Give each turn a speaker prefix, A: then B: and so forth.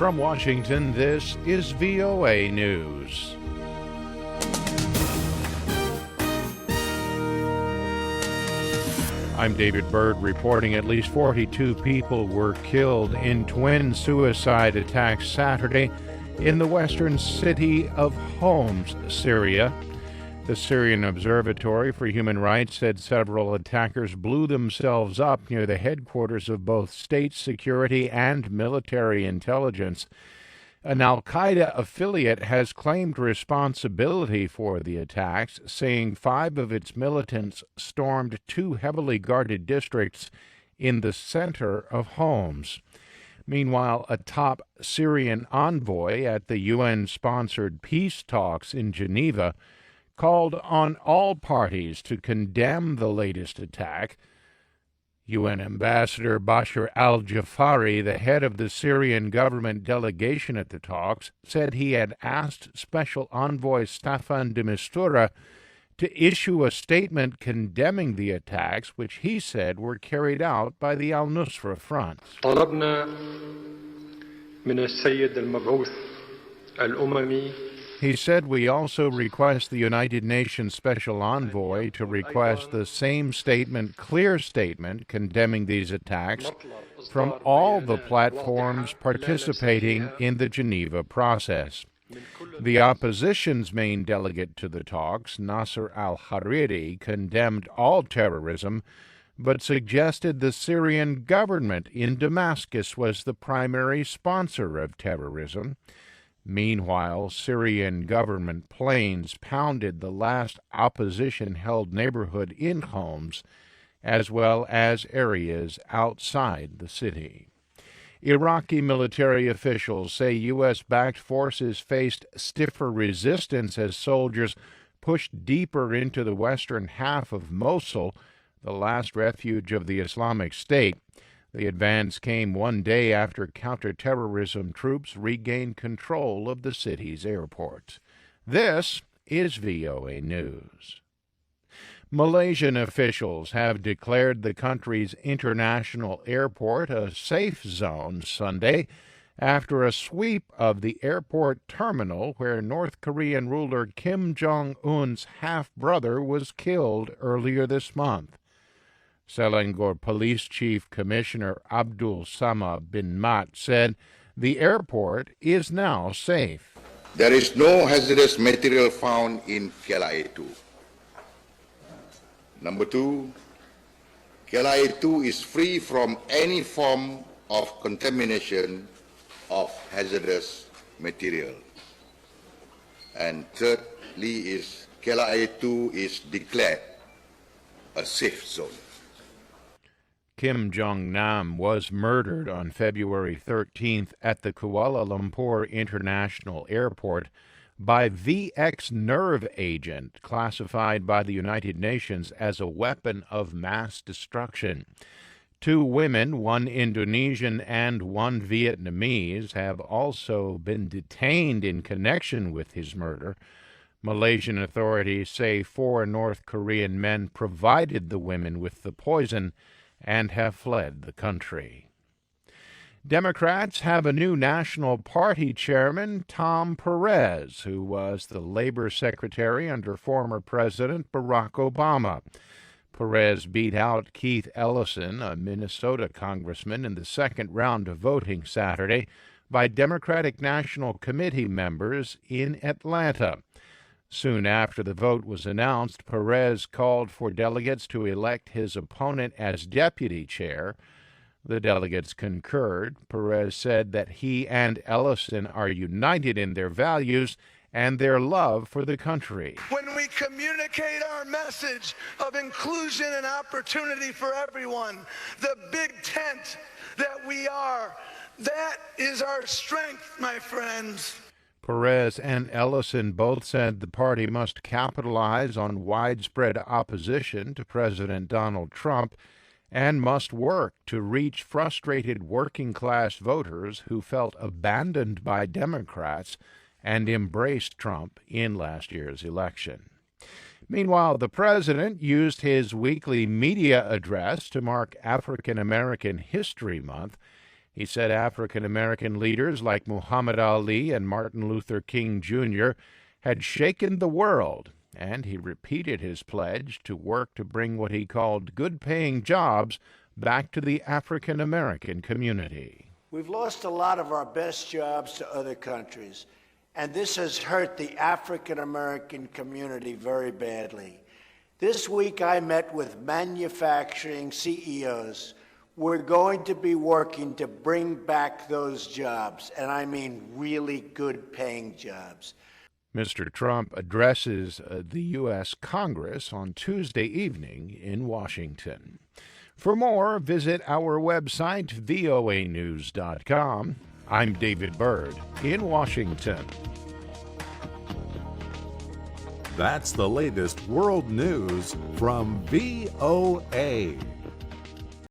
A: From Washington, this is VOA News. I'm David Byrd reporting at least 42 people were killed in twin suicide attacks Saturday in the western city of Homs, Syria. The Syrian Observatory for Human Rights said several attackers blew themselves up near the headquarters of both state security and military intelligence. An al-Qaeda affiliate has claimed responsibility for the attacks, saying 5 of its militants stormed 2 heavily guarded districts in the center of Homs. Meanwhile, a top Syrian envoy at the UN-sponsored peace talks in Geneva called on all parties to condemn the latest attack. UN Ambassador Bashar al-Jafari, the head of the Syrian government delegation at the talks, said he had asked Special Envoy Staffan de Mistura to issue a statement condemning the attacks, which he said were carried out by the al-Nusra Front.
B: طلبنا من السيد المبعوث الأممي.
A: He said we also request the United Nations Special Envoy to request the same statement, clear statement, condemning these attacks from all the platforms participating in the Geneva process. The opposition's main delegate to the talks, Nasser al-Hariri, condemned all terrorism, but suggested the Syrian government in Damascus was the primary sponsor of terrorism. Meanwhile, Syrian government planes pounded the last opposition-held neighborhood in Homs, as well as areas outside the city. Iraqi military officials say U.S.-backed forces faced stiffer resistance as soldiers pushed deeper into the western half of Mosul, the last refuge of the Islamic State. The advance came one day after counterterrorism troops regained control of the city's airport. This is VOA News. Malaysian officials have declared the country's international airport a safe zone Sunday after a sweep of the airport terminal where North Korean ruler Kim Jong-un's half-brother was killed earlier this month. Selangor Police Chief Commissioner Abdul Samad bin Mat said the airport is now safe.
C: There is no hazardous material found in KLIA 2. Number 2, KLIA 2 is free from any form of contamination of hazardous material. And thirdly is KLIA 2 is declared a safe zone.
A: Kim Jong-nam was murdered on February 13th at the Kuala Lumpur International Airport by VX nerve agent classified by the United Nations as a weapon of mass destruction. 2 women, one Indonesian and one Vietnamese, have also been detained in connection with his murder. Malaysian authorities say 4 North Korean men provided the women with the poison and have fled the country. Democrats have a new National Party chairman, Tom Perez, who was the labor secretary under former President Barack Obama. Perez beat out Keith Ellison, a Minnesota congressman, in the second round of voting Saturday by Democratic National Committee members in Atlanta. Soon after the vote was announced, Perez called for delegates to elect his opponent as deputy chair. The delegates concurred. Perez said that he and Ellison are united in their values and their love for the country.
D: When we communicate our message of inclusion and opportunity for everyone, the big tent that we are, that is our strength, my friends.
A: Perez and Ellison both said the party must capitalize on widespread opposition to President Donald Trump and must work to reach frustrated working-class voters who felt abandoned by Democrats and embraced Trump in last year's election. Meanwhile, the president used his weekly media address to mark African American History Month He said African American leaders like Muhammad Ali and Martin Luther King Jr. had shaken the world, and he repeated his pledge to work to bring what he called good-paying jobs back to the African American community.
E: We've lost a lot of our best jobs to other countries, and this has hurt the African American community very badly. This week I met with manufacturing CEOs. We're going to be working to bring back those jobs, and I mean really good-paying jobs.
A: Mr. Trump addresses the U.S. Congress on Tuesday evening in Washington. For more, visit our website, voanews.com. I'm David Byrd in Washington.
F: That's the latest world news from VOA.